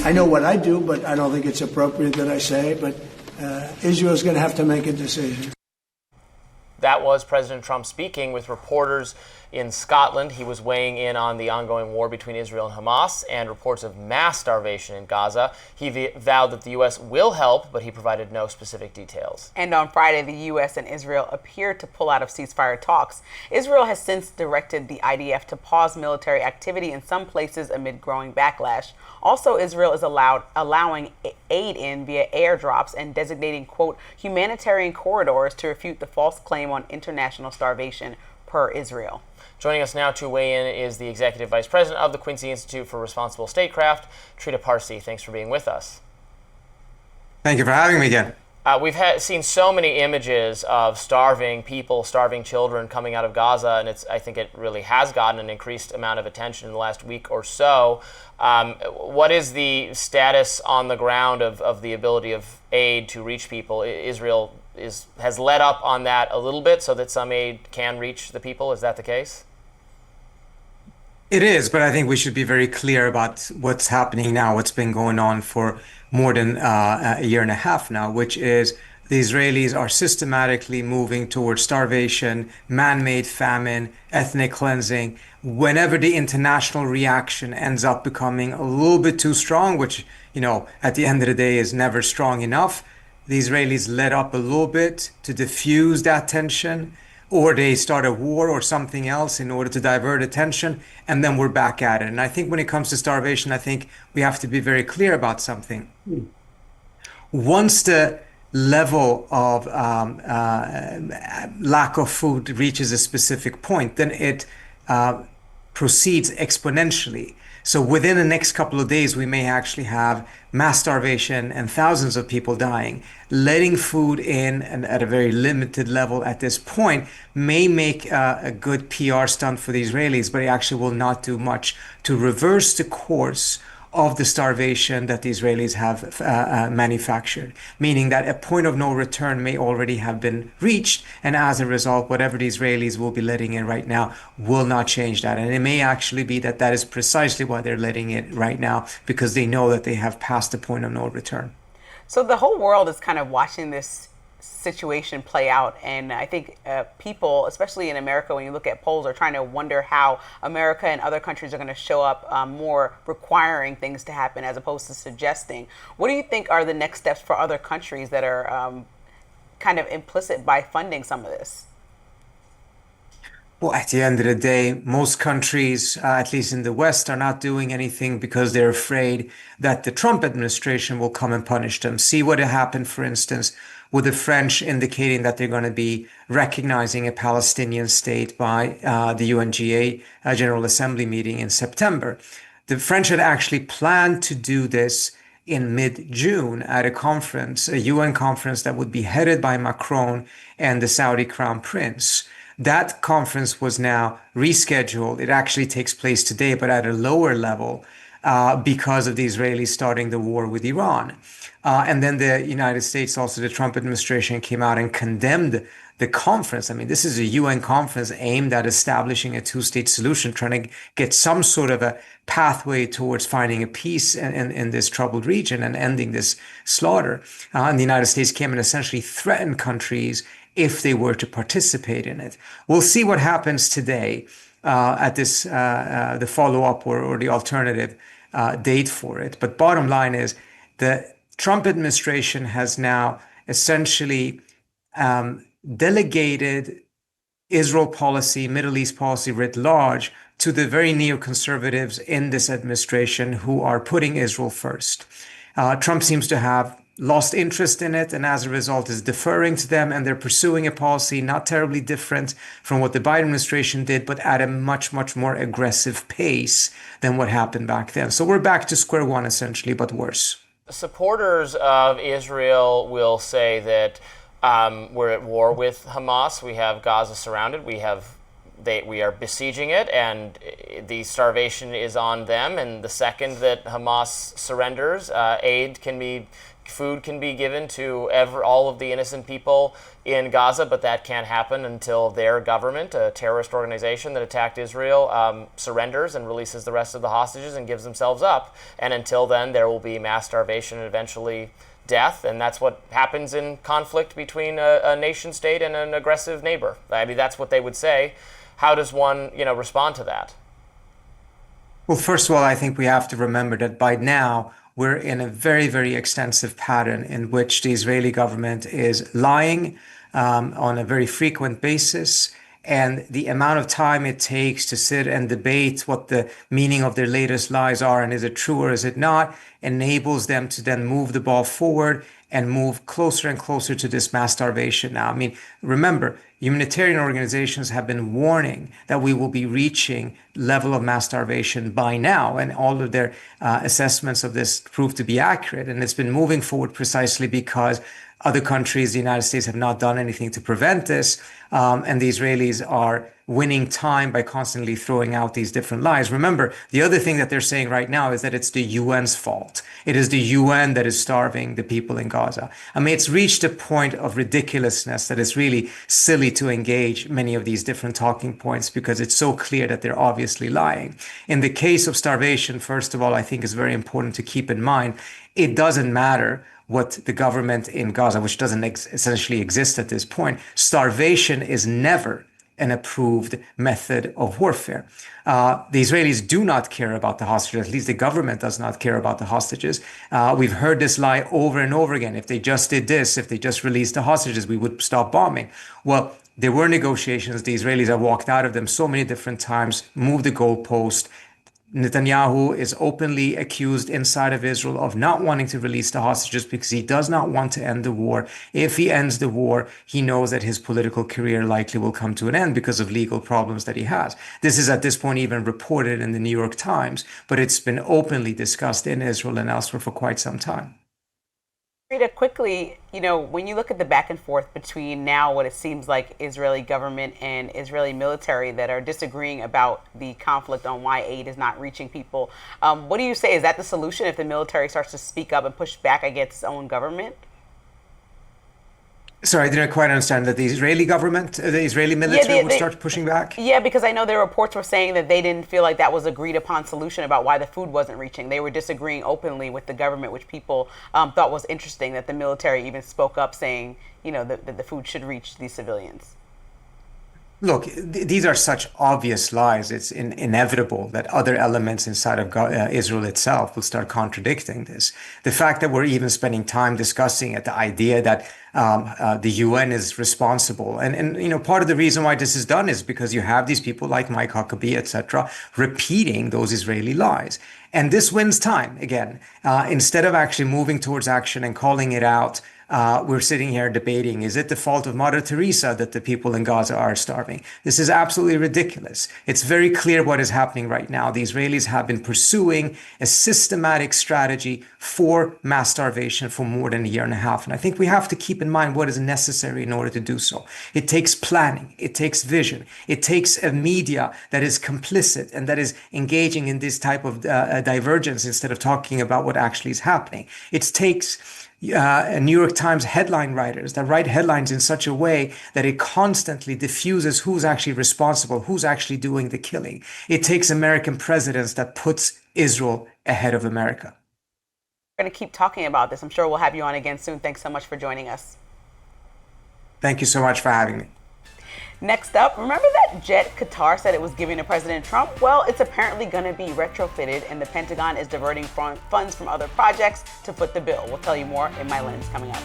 I know what I do, but I don't think it's appropriate that I say. But Israel's going to have to make a decision. That was President Trump speaking with reporters in Scotland. He was weighing in on the ongoing war between Israel and Hamas and reports of mass starvation in Gaza. He vowed that the U.S. will help, but he provided no specific details. And on Friday, the U.S. and Israel appeared to pull out of ceasefire talks. Israel has since directed the IDF to pause military activity in some places amid growing backlash. Also, Israel is allowing aid in via airdrops and designating, quote, humanitarian corridors to refute the false claim on international starvation per Israel. Joining us now to weigh in is the Executive Vice President of the Quincy Institute for Responsible Statecraft, Trita Parsi. Thanks for being with us. Thank you for having me again. We've seen so many images of starving people, starving children coming out of Gaza, and I think it really has gotten an increased amount of attention in the last week or so. What is the status on the ground of the ability of aid to reach people? Israel has let up on that a little bit so that some aid can reach the people. Is that the case? It is, but I think we should be very clear about what's happening now, what's been going on for more than a year and a half now, which is the Israelis are systematically moving towards starvation, man-made famine, ethnic cleansing. Whenever the international reaction ends up becoming a little bit too strong, which, at the end of the day is never strong enough, the Israelis let up a little bit to diffuse that tension, or they start a war or something else in order to divert attention, and then we're back at it. And I think when it comes to starvation, I think we have to be very clear about something. Once the level of lack of food reaches a specific point, then it proceeds exponentially. So within the next couple of days, we may actually have mass starvation and thousands of people dying. Letting food in and at a very limited level at this point may make a good PR stunt for the Israelis, but it actually will not do much to reverse the course of the starvation that the Israelis have manufactured, meaning that a point of no return may already have been reached, and as a result, whatever the Israelis will be letting in right now will not change that. And it may actually be that is precisely why they're letting it right now, because they know that they have passed the point of no return. So the whole world is kind of watching this situation play out, and I think people, especially in America, when you look at polls, are trying to wonder how America and other countries are going to show up more requiring things to happen as opposed to suggesting. What do you think are the next steps for other countries that are kind of implicit by funding some of this? Well, at the end of the day, most countries, at least in the West, are not doing anything because they're afraid that the Trump administration will come and punish them. See what happened, for instance, with the French indicating that they're going to be recognizing a Palestinian state by the UNGA General Assembly meeting in September. The French had actually planned to do this in mid-June at a conference, a UN conference that would be headed by Macron and the Saudi Crown Prince. That conference was now rescheduled. It actually takes place today, but at a lower level because of the Israelis starting the war with Iran. And then the United States, also the Trump administration, came out and condemned the conference. I mean, this is a UN conference aimed at establishing a two-state solution, trying to get some sort of a pathway towards finding a peace in this troubled region and ending this slaughter. And the United States came and essentially threatened countries if they were to participate in it. We'll see what happens today at this, the follow-up or the alternative date for it. But bottom line is the Trump administration has now essentially delegated Israel policy, Middle East policy writ large to the very neoconservatives in this administration who are putting Israel first. Trump seems to have lost interest in it, and as a result is deferring to them, and they're pursuing a policy not terribly different from what the Biden administration did, but at a much, much more aggressive pace than what happened back then. So we're back to square one, essentially, but worse. Supporters of Israel will say that we're at war with Hamas. We have Gaza surrounded. We are besieging it, and the starvation is on them. And the second that Hamas surrenders, aid can be food can be given to all of the innocent people in Gaza, but that can't happen until their government, a terrorist organization that attacked Israel, surrenders and releases the rest of the hostages and gives themselves up. And until then, there will be mass starvation and eventually death, and that's what happens in conflict between a nation state and an aggressive neighbor. I mean, that's what they would say. How does one, respond to that? Well, first of all, I think we have to remember that by now we're in a very, very extensive pattern in which the Israeli government is lying on a very frequent basis. And the amount of time it takes to sit and debate what the meaning of their latest lies are and is it true or is it not, enables them to then move the ball forward and move closer and closer to this mass starvation now. I mean, remember, humanitarian organizations have been warning that we will be reaching level of mass starvation by now, and all of their assessments of this prove to be accurate. And it's been moving forward precisely because other countries, the United States, have not done anything to prevent this. And the Israelis are winning time by constantly throwing out these different lies. Remember, the other thing that they're saying right now is that it's the UN's fault. It is the UN that is starving the people in Gaza. I mean, it's reached a point of ridiculousness that it's really silly to engage many of these different talking points because it's so clear that they're obviously lying. In the case of starvation, first of all, I think it's very important to keep in mind, it doesn't matter what the government in Gaza, which doesn't essentially exist at this point, starvation is never an approved method of warfare. The Israelis do not care about the hostages. At least the government does not care about the hostages. We've heard this lie over and over again. If they just did this, if they just released the hostages, we would stop bombing. Well, there were negotiations. The Israelis have walked out of them so many different times, moved the goalpost. Netanyahu is openly accused inside of Israel of not wanting to release the hostages because he does not want to end the war. If he ends the war, he knows that his political career likely will come to an end because of legal problems that he has. This is at this point even reported in the New York Times, but it's been openly discussed in Israel and elsewhere for quite some time. Rita, quickly, when you look at the back and forth between now what it seems like Israeli government and Israeli military that are disagreeing about the conflict on why aid is not reaching people, what do you say? Is that the solution if the military starts to speak up and push back against its own government? Sorry, I didn't quite understand that the Israeli government, the Israeli military would start pushing back? Yeah, because I know their reports were saying that they didn't feel like that was agreed upon solution about why the food wasn't reaching. They were disagreeing openly with the government, which people thought was interesting, that the military even spoke up saying, that the food should reach these civilians. Look, these are such obvious lies. It's inevitable that other elements inside of Israel itself will start contradicting this. The fact that we're even spending time discussing it, the idea that the UN is responsible. And part of the reason why this is done is because you have these people like Mike Huckabee, etc., repeating those Israeli lies. And this wins time again. Instead of actually moving towards action and calling it out, we're sitting here debating, is it the fault of Mother Teresa that the people in Gaza are starving? This is absolutely ridiculous. It's very clear what is happening right now. The Israelis have been pursuing a systematic strategy for mass starvation for more than a year and a half. And I think we have to keep in mind what is necessary in order to do so. It takes planning. It takes vision. It takes a media that is complicit and that is engaging in this type of divergence instead of talking about what actually is happening. It takes New York Times headline writers that write headlines in such a way that it constantly diffuses who's actually responsible, who's actually doing the killing. It takes American presidents that puts Israel ahead of America. We're going to keep talking about this. I'm sure we'll have you on again soon. Thanks so much for joining us. Thank you so much for having me. Next up, remember that jet Qatar said it was giving to President Trump? Well, it's apparently going to be retrofitted, and the Pentagon is diverting funds from other projects to foot the bill. We'll tell you more in My Lens coming up.